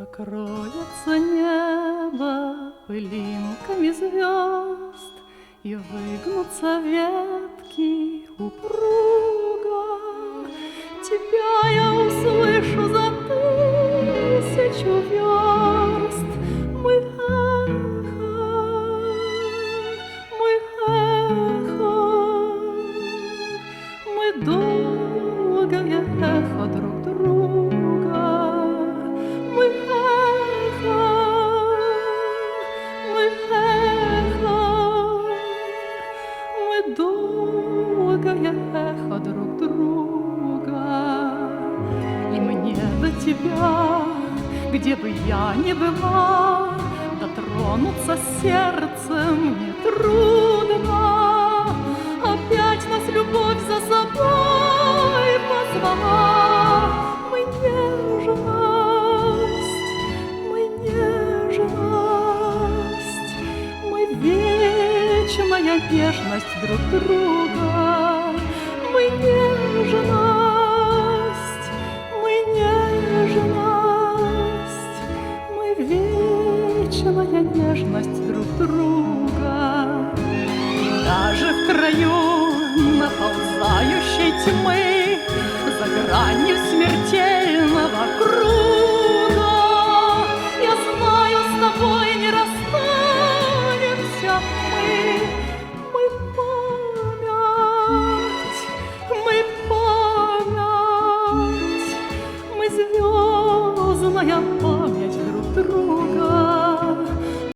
Покроется небо пылинками звезд, и выгнутся ветки упруго. Тебя я услышу за 1000 верст. Мы эхо, мы долгое эхо друг друга. Мы эхо, мы долгое эхо друг друга. И мне до тебя, где бы я ни была, дотронуться сердцем нетрудно. Опять нас любовь за собой позвала. Мы нежность, мы вечная нежность друг друга. Мы нежность, мы вечная нежность друг друга. Даже в краю наползающей тьмы, за гранью